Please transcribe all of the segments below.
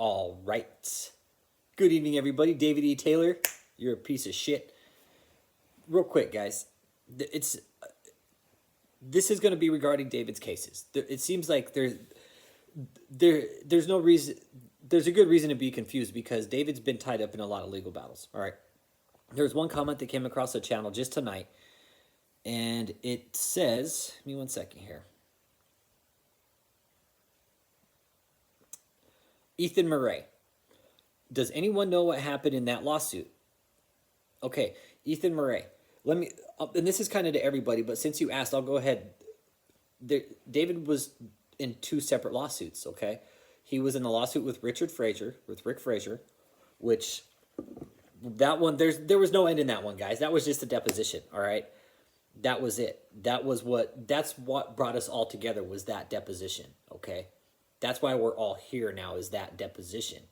All right. Good evening, everybody. David E. Taylor, you're a piece of shit. Real quick, guys. This is going to be regarding David's cases. It seems like there's no reason. There's a good reason to be confused because David's been tied up in a lot of legal battles. All right. There's one comment that came across the channel just tonight, and it says, give me 1 second here. Ethan Murray. Does anyone know what happened in that lawsuit? Okay, Ethan Murray. Let me, and this is kind of to everybody, but since you asked, I'll go ahead. David was in 2 separate lawsuits, okay? He was in the lawsuit with Rick Frazier, which, that one, there was no end in that one, guys. That was just a deposition, all right? That was it. That's what brought us all together was that deposition, okay? That's why we're all here now is that deposition.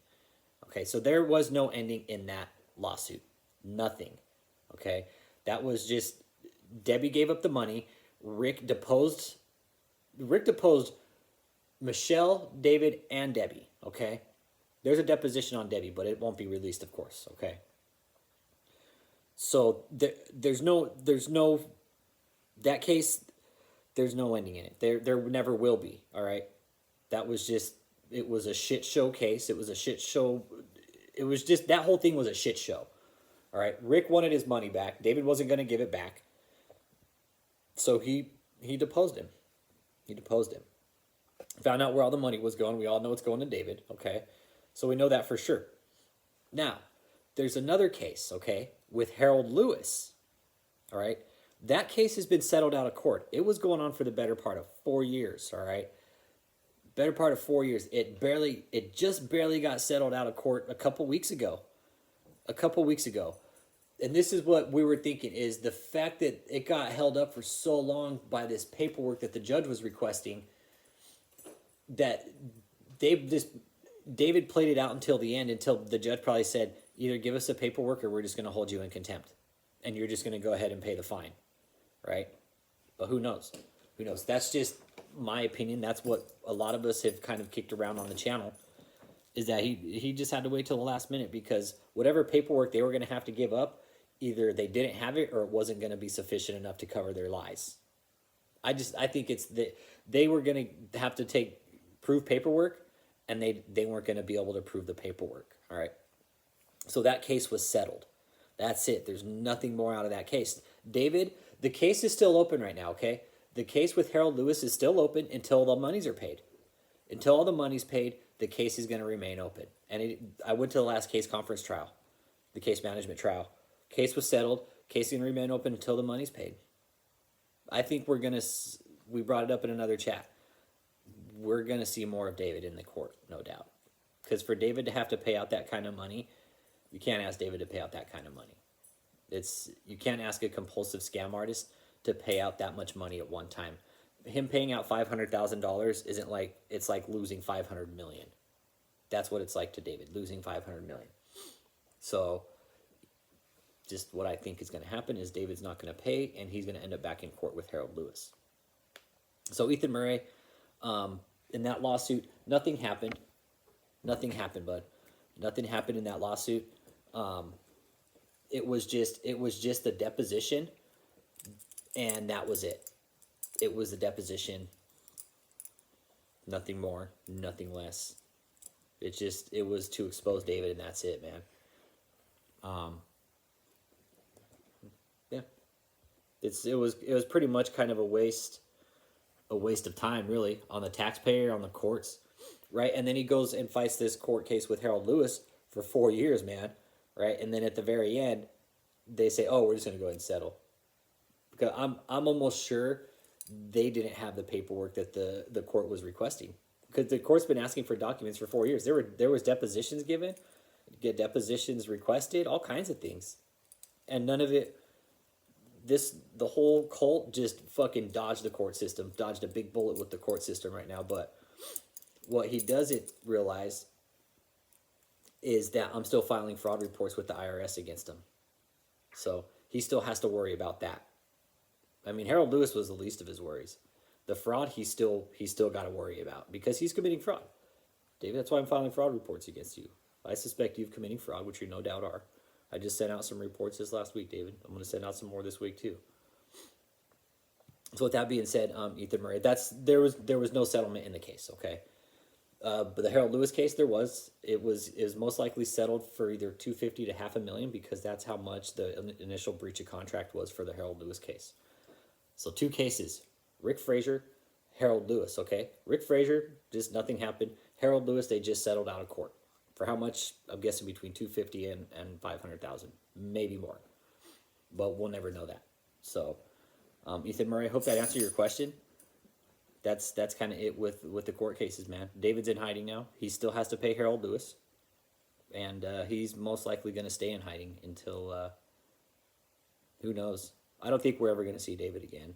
Okay, so there was no ending in that lawsuit. Nothing. Okay, that was just Debbie gave up the money. Rick deposed Michelle, David, and Debbie. Okay, there's a deposition on Debbie, but it won't be released, of course. Okay, so there's no that case. There's no ending in it. There never will be. All right, that was just. It was a shit show case. It was a shit show. It was just, that whole thing was a shit show. All right. Rick wanted his money back. David wasn't going to give it back. So he deposed him. He deposed him. Found out where all the money was going. We all know it's going to David. Okay. So we know that for sure. Now, there's another case, okay, with Harold Lewis. All right. That case has been settled out of court. It was going on for the better part of 4 years. All right. Better part of 4 years. It just barely got settled out of court a couple weeks ago. And this is what we were thinking is the fact that it got held up for so long by this paperwork that the judge was requesting that David played it out until the end, until the judge probably said, either give us the paperwork or we're just going to hold you in contempt. And you're just going to go ahead and pay the fine. Right? But who knows? Who knows? That's just my opinion. That's what a lot of us have kind of kicked around on the channel, is that he just had to wait till the last minute because whatever paperwork they were going to have to give up, either they didn't have it or it wasn't going to be sufficient enough to cover their lies. I think it's that they were going to have to prove paperwork, and they weren't going to be able to prove the paperwork. All right. So that case was settled. That's it. There's nothing more out of that case. David, the case is still open right now, okay? The case with Harold Lewis is still open until the monies are paid. Until all the money's paid, the case is going to remain open. And I went to the last case conference trial, the case management trial. Case was settled. Case is going to remain open until the money's paid. I think we brought it up in another chat. We're going to see more of David in the court, no doubt. Because for David to have to pay out that kind of money, you can't ask David to pay out that kind of money. You can't ask a compulsive scam artist to pay out that much money at one time. Him paying out $500,000 isn't like, it's like losing $500 million. That's what it's like to David, losing $500 million. So just what I think is going to happen is David's not going to pay, and he's going to end up back in court with Harold Lewis. So Ethan Murray, in that lawsuit, nothing happened. Nothing happened, bud. Nothing happened in that lawsuit. It was just the deposition. And that was it. It was the deposition. Nothing more, nothing less. It was to expose David, and that's it, man. Yeah. It was pretty much kind of a waste of time, really, on the taxpayer, on the courts, right? And then he goes and fights this court case with Harold Lewis for 4 years, man, right? And then at the very end, they say, "Oh, we're just going to go ahead and settle." Because I'm almost sure they didn't have the paperwork that the court was requesting, because the court's been asking for documents for 4 years. There was depositions given, get depositions requested, all kinds of things, and none of it. The whole cult just fucking dodged the court system, dodged a big bullet with the court system right now. But what he doesn't realize is that I'm still filing fraud reports with the IRS against him, so he still has to worry about that. I mean, Harold Lewis was the least of his worries. The fraud, he's still got to worry about because he's committing fraud. David, that's why I'm filing fraud reports against you. I suspect you of committing fraud, which you no doubt are. I just sent out some reports this last week, David. I'm going to send out some more this week too. So with that being said, Ethan Murray, there was no settlement in the case, okay? But the Harold Lewis case, it was most likely settled for either $250,000 to $500,000 because that's how much the initial breach of contract was for the Harold Lewis case. So 2 cases, Rick Frazier, Harold Lewis, okay? Rick Frazier, just nothing happened. Harold Lewis, they just settled out of court. For how much? I'm guessing between $250,000 and $500,000, maybe more. But we'll never know that. So, Ethan Murray, I hope that answered your question. That's kind of it with the court cases, man. David's in hiding now. He still has to pay Harold Lewis. And he's most likely going to stay in hiding until, who knows. I don't think we're ever going to see David again.